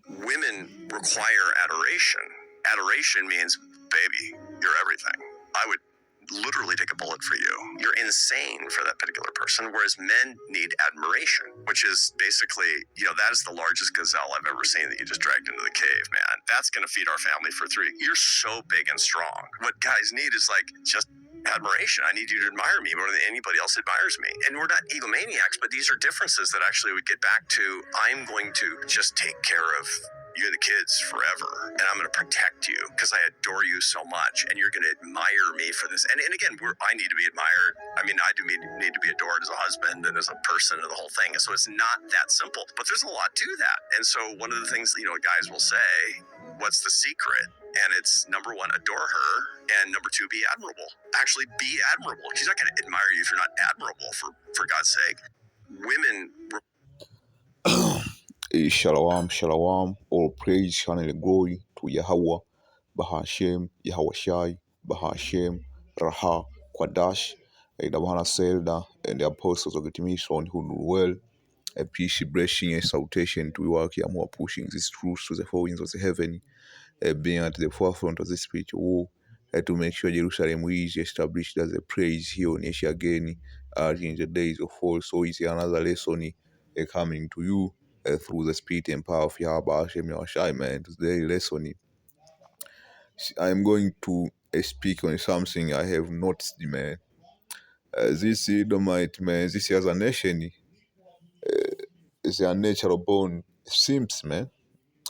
Women require adoration. Adoration means, baby, you're everything. I would literally take a bullet for you. You're insane for that particular person. Whereas men need admiration, which is basically, that is the largest gazelle I've ever seen that you just dragged into the cave, man. That's going to feed our family for 3. You're so big and strong. What guys need is just admiration. I need you to admire me more than anybody else admires me. And we're not egomaniacs, but these are differences that actually would get back to, I'm going to just take care of you and the kids forever, and I'm going to protect you because I adore you so much, and you're going to admire me for this. And again, I need to be admired. I mean, I do need to be adored as a husband and as a person and the whole thing. And so it's not that simple, but there's a lot to that. And so one of the things, guys will say, what's the secret? And it's number 1, adore her, and number 2, be admirable. Actually, be admirable. She's not going to admire you if you're not admirable, for God's sake. Women. Shalom, shalom, all praise, honor, and glory to Yahweh, Bahashem, Yahweh Shai, Bahashem, Raha, Kwadash, the Bahana Selda, and the apostles of the Timison who do well. A peace, blessing, and salutation to work here more pushing this truth to the four winds of the heaven, being at the forefront of the spiritual war, to make sure Jerusalem is established as a praise here on Asia again, as in the days of old. So it's another lesson coming to you through the spirit and power of Yahweh Hashem Yahushai, man. Today's lesson, I am going to speak on something I have noticed, man. This Edomite, man, this as a nation, is a natural born simps, man.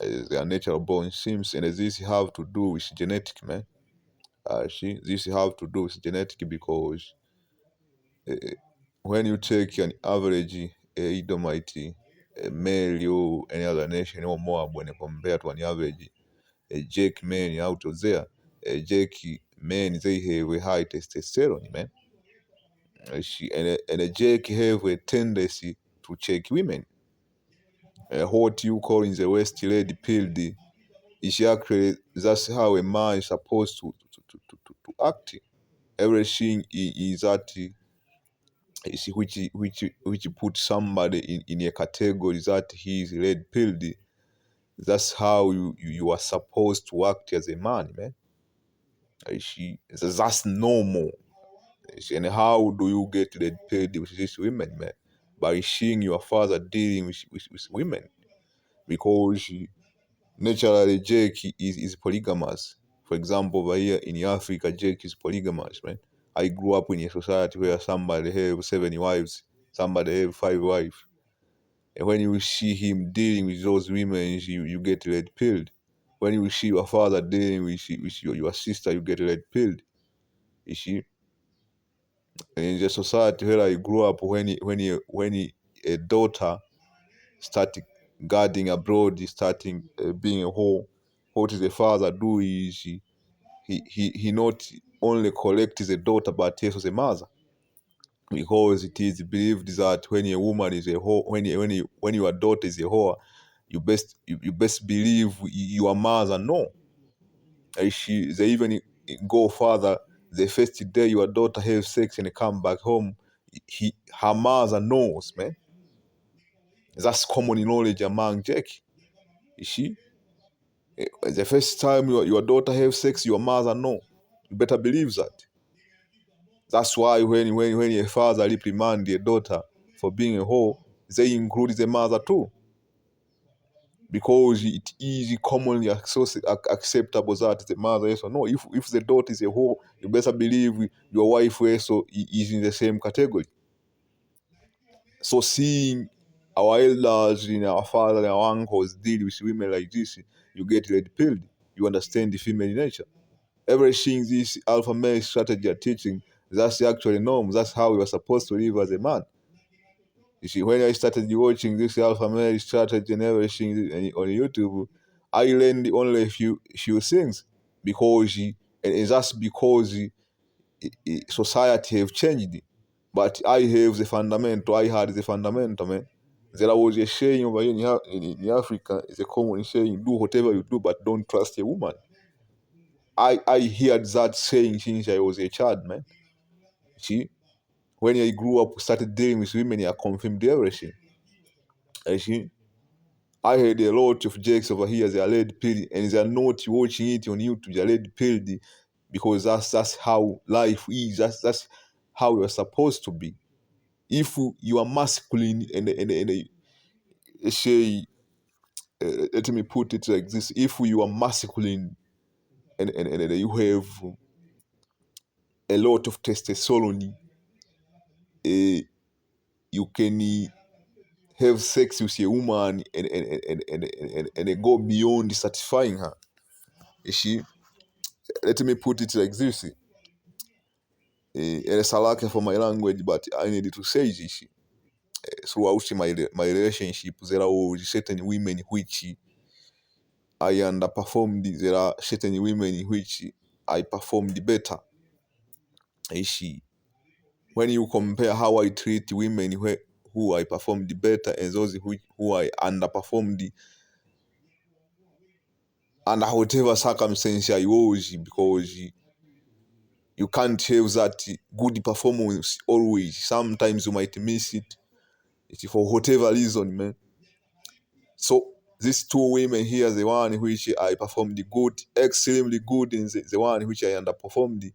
They are natural born simps, and this have to do with genetic, man. This have to do with genetic because when you take an average Edomite male or any other nation or more when compared to an average Jake man out of there, Jake men they have a high testosterone, man. And a Jake have a tendency to check women. What you call in the West lady pilled is actually that's how a man is supposed to act. Everything is that which put somebody in a category that he is red pilled. That's how you are supposed to act as a man, man. That's normal. And how do you get red pilled with these women, man? By seeing your father dealing with women, because naturally Jake is polygamous. For example, over here in Africa, Jake is polygamous, man. I grew up in a society where somebody have 7 wives, somebody have 5 wives. And when you see him dealing with those women, you get red pilled. When you see your father dealing with your sister, you get red pilled. You see? And in the society where I grew up, when a daughter started guarding abroad, starting being a whore, what does the father do is he not only collects the daughter but also the mother, because it is believed that when a woman is a whore, when your daughter is a whore, you best believe your mother know. They even go further. The first day your daughter have sex and come back home, her mother knows, man. That's common knowledge among Jake. You see, the first time your daughter have sex, your mother know. You better believe that. That's why when a father reprimand a daughter for being a whore, they include the mother too. Because it is commonly acceptable that the mother also no. If the daughter is a whore, you better believe your wife also is in the same category. So seeing our elders, our father and our uncles deal with women like this, you get red pilled. You understand the female nature. Everything this alpha male strategy are teaching, that's the actual norm. That's how you are supposed to live as a man. You see, when I started watching this alpha male strategy and everything on YouTube, I learned only a few things because and that's because society have changed. But I have the fundamental. I had the fundamental, man. There was a saying over here in Africa, it's a common saying: "Do whatever you do, but don't trust a woman." I heard that saying since I was a child, man. See, when I grew up, started dealing with women, I confirmed everything. I see. I heard a lot of jakes over here, they are red pilled, and they are not watching it on YouTube, they are red pilled because that's how life is, that's how you're supposed to be. If you are masculine and say, let me put it like this, if you are masculine and you have a lot of testosterone, you can have sex with a woman and go beyond satisfying her. You see, let me put it like this. And it's a lack for my language, but I needed to say this. Throughout my relationship, there are certain women which I underperformed. There are certain women which I performed better. You see, when you compare how I treat women who I performed better and those who I underperformed, under whatever circumstance I was, because you can't have that good performance always. Sometimes you might miss it. It's for whatever reason, man. So these two women here, the one which I performed good, extremely good, and the one which I underperformed,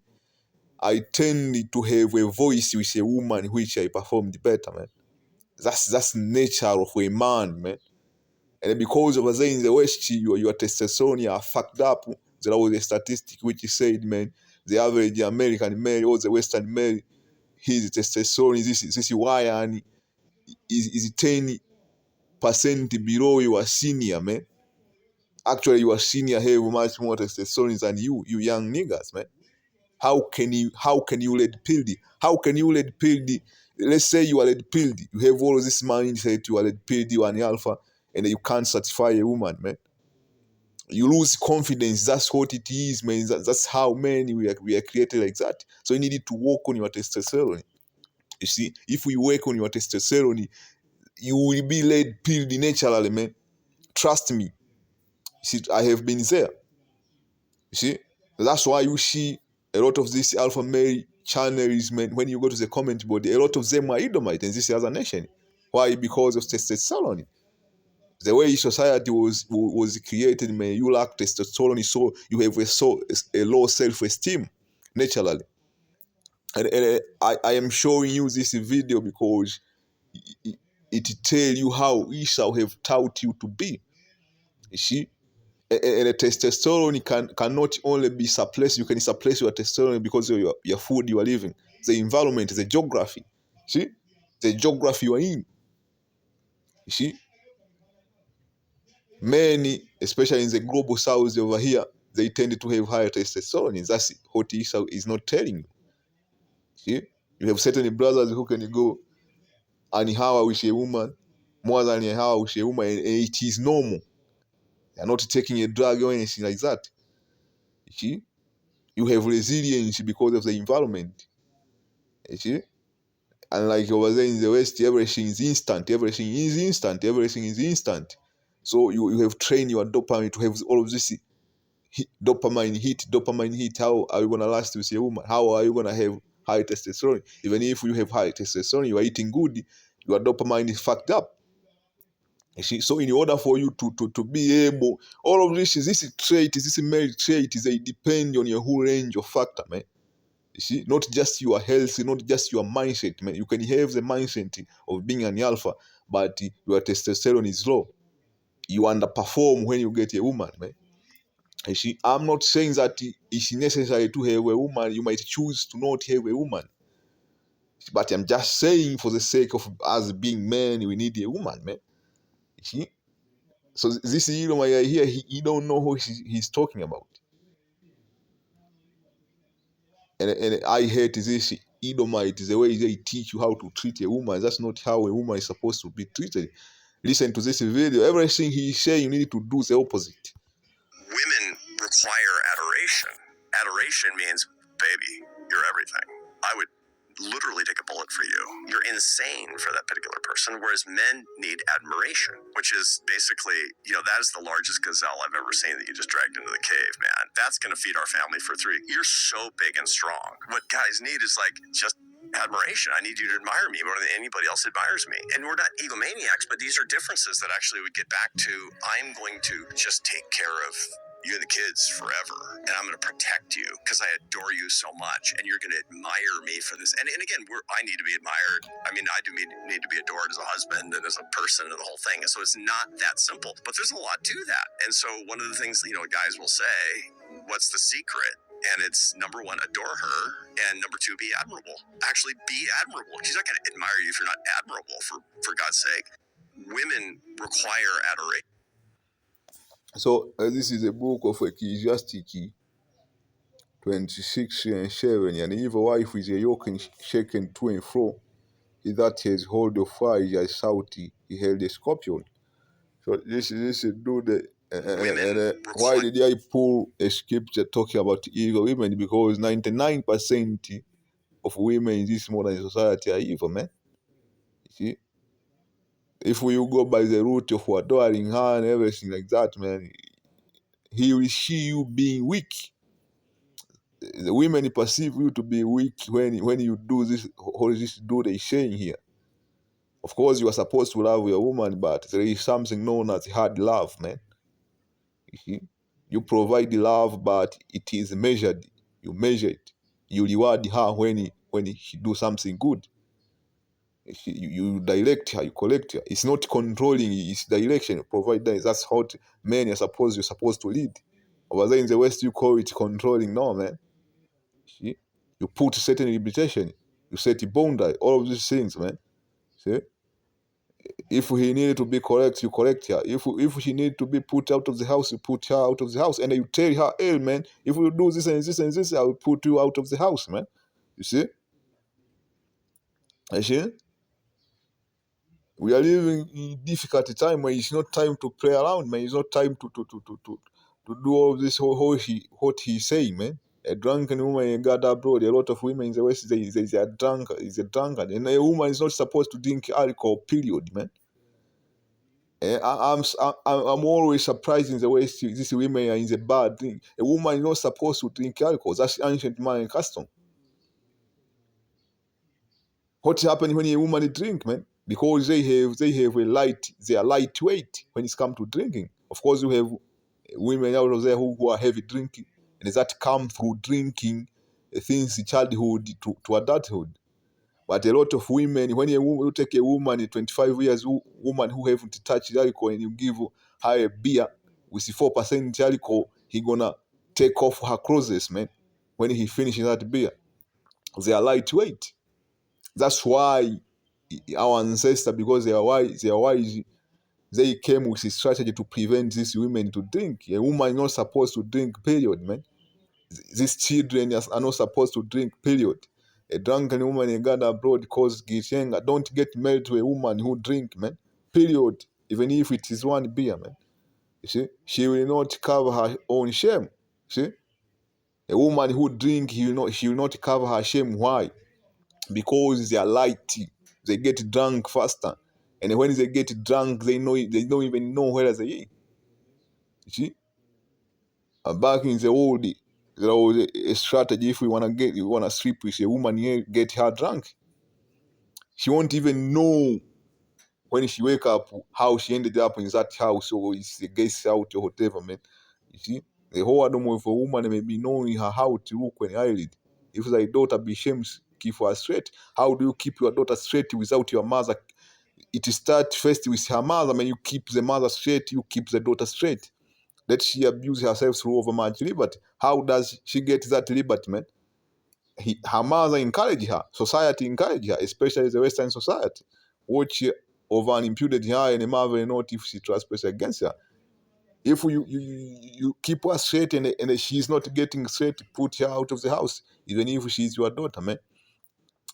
I tend to have a voice with a woman which I performed better, man. That's nature of a man, man. And because over there in the West, your testosterone are fucked up. There was a statistic which said, man, the average American male or the Western male, his testosterone, this wire is 10% below your senior, man. Actually, your senior have much more testosterone than you young niggas, man. How can you red pilled? How can you red pilled? Let's say you are red pilled. You have all of this mindset, you are red pilled, you are an alpha, and you can't satisfy a woman, man. You lose confidence. That's what it is, man. That's how men we are created like that. So you need to work on your testosterone. You see, if we work on your testosterone, you will be red pilled naturally, man. Trust me. See, I have been there. You see, that's why you see a lot of these alpha male channels, man. When you go to the comment board, a lot of them are Edomite and this other nation. Why? Because of testosterone. The way society was created, man, you lack testosterone, so you have a low self-esteem naturally. And I am showing you this video because it tell you how Esau have taught you to be. You see? And the testosterone cannot only be suppressed, you can suppress your testosterone because of your food you are living, the environment, the geography. See? The geography you are in. You see? Many, especially in the global south over here, they tend to have higher testosterone. That's what Esau is not telling you. See? You have certain brothers who can go and hour with a woman, more than an hour with a woman, and it is normal. They are not taking a drug or anything like that. You see? You have resilience because of the environment. You see? And like over there in the West, everything is instant. Everything is instant. Everything is instant. So you have trained your dopamine to have all of this dopamine hit. How are you going to last with a woman? How are you going to have high testosterone? Even if you have high testosterone, you are eating good, your dopamine is fucked up. You see, so in order for you to be able, all of this trait, this male trait, they depend on your whole range of factor, man. You see, not just your health, not just your mindset, man. You can have the mindset of being an alpha, but your testosterone is low. You underperform when you get a woman, man. You see, I'm not saying that it's necessary to have a woman. You might choose to not have a woman. But I'm just saying for the sake of us being men, we need a woman, man. You see? So this Edomite here, he don't know who he's talking about. And I hate this Edomite, the way they teach you how to treat a woman. That's not how a woman is supposed to be treated. Listen to this video. Everything he's saying, you need to do the opposite. Women require adoration. Adoration means, baby, you're everything. I would literally take a bullet for you. You're insane for that particular person, whereas men need admiration, which is basically, that is the largest gazelle I've ever seen that you just dragged into the cave, man. That's going to feed our family for 3. You're so big and strong. What guys need is just admiration. I need you to admire me more than anybody else admires me. And we're not egomaniacs, but these are differences that actually would get back to, I'm going to just take care of you and the kids forever, and I'm going to protect you because I adore you so much, and you're going to admire me for this. And again, I need to be admired. I mean, I do need to be adored as a husband and as a person and the whole thing. And so it's not that simple, but there's a lot to that. And so one of the things, guys will say, what's the secret? And it's number one, adore her, and number two, be admirable. Actually, be admirable. She's not going to admire you if you're not admirable, for God's sake. Women require adoration. So this is a book of Ecclesiastes 26 and 7. And evil wife is a yoke shaken to and fro. He that has hold of fire is salty. He held a scorpion. So this dude. Why did I pull a scripture talking about evil women? Because 99% of women in this modern society are evil, man. You see? If you go by the route of adoring her and everything like that, man, he will see you being weak. The women perceive you to be weak when you do this, what is this do they saying here? Of course, you are supposed to love your woman, but there is something known as hard love, man. You see? You provide love, but it is measured. You measure it. You reward her when she do something good. You direct her, you collect her. It's not controlling, it's direction. Provide that. That's how men you're supposed to lead. Over there in the West, you call it controlling. No, man. See? You put certain limitation. You set a boundary. All of these things, man. See? If he needed to be correct, you correct her. If she needed to be put out of the house, you put her out of the house. And you tell her, hey, man, if you do this and this and this, I will put you out of the house, man. You see? You see? We are living in a difficult time where it's not time to play around, man. It's not time to do all of this what he's saying, man. A drunken woman in God abroad, a lot of women in the West, they are drunk, is a drunkard. And a woman is not supposed to drink alcohol, period, man. I'm always surprised in the West, these women are in the bad thing. A woman is not supposed to drink alcohol. That's ancient Mayan custom. What happens when a woman drink, man? Because they have they are lightweight when it's come to drinking. Of course, you have women out of there who are heavy drinking, and that come through drinking things childhood to adulthood. But a lot of women, when you take a woman, a 25 years woman who haven't touched alcohol, and you give her a beer with 4% alcohol, he gonna take off her clothes, man. When he finishes that beer, they are lightweight. That's why our ancestors, because they are wise, they came with a strategy to prevent these women to drink. A woman is not supposed to drink, period, man. These children are not supposed to drink, period. A drunken woman in Ghana abroad causes Gishenga. Don't get married to a woman who drink, man. Period. Even if it is one beer, man. You see? She will not cover her own shame. See? A woman who drink, she will not cover her shame. Why? Because they are light. They get drunk faster. And when they get drunk, they don't even know where they are. You see? Back in the old, there was a strategy. If we wanna sleep with a woman here, get her drunk. She won't even know when she wake up how she ended up in that house, or it's a guest out or whatever, man. You see, the whole Adam of a woman may be knowing her how to look when eyelid. If thy daughter be shamed, keep her straight. How do you keep your daughter straight without your mother? It starts first with her mother. When you keep the mother straight, you keep the daughter straight. Let she abuse herself through overmuch liberty. How does she get that liberty, man? Her mother encouraged her. Society encouraged her, especially the Western society, which over and imputed her and marvel not if she trespass against her. If you keep her straight and she's not getting straight, put her out of the house, even if she's your daughter, man.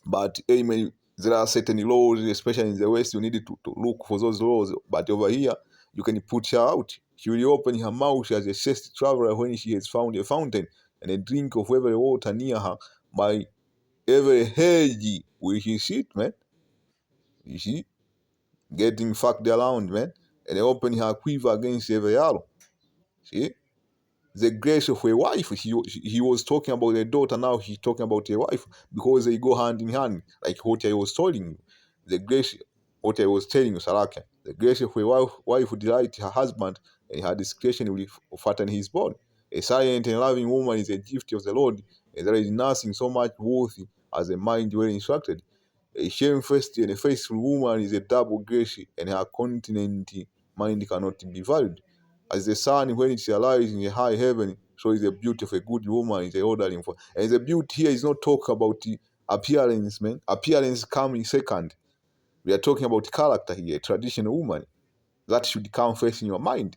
But amen, there are certain laws, especially in the West, you need to look for those laws. But over here, you can put her out. She will open her mouth as a chest traveler when she has found a fountain and a drink of every water near her by every hedge where she sit, man. You see? Getting fucked around, man. And they open her quiver against every arrow. See? the grace of a wife. He was talking about a daughter, now he's talking about a wife, because they go hand in hand, like what I was telling you. The grace, what I was telling you, Saraka. The grace of a wife who delight her husband, and her discretion will fatten his bone. A silent and loving woman is a gift of the Lord, and there is nothing so much worthy as a mind well instructed. A shamefaced and a faithful woman is a double grace, and her continent mind cannot be valued. As the sun, when it arises in the high heaven, so is the beauty of a good woman is the ordering for. And the beauty here is not talk about the appearance, man. Appearance coming second. We are talking about character here, a traditional woman. That should come first in your mind.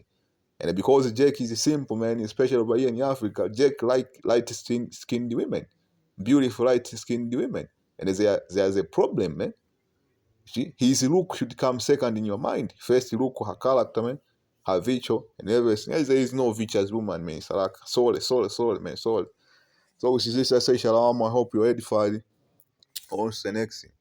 And because Jack is a simple man, especially over here in Africa, Jack like light-skinned women, beautiful light-skinned women. And there's a problem, man. See, his look should come second in your mind. First, look her character, man, her virtue, and everything. There is no virtuous woman, man. It's like sorry, man, sorry. So, this is just say shalom. I hope you're edified. On to the next thing.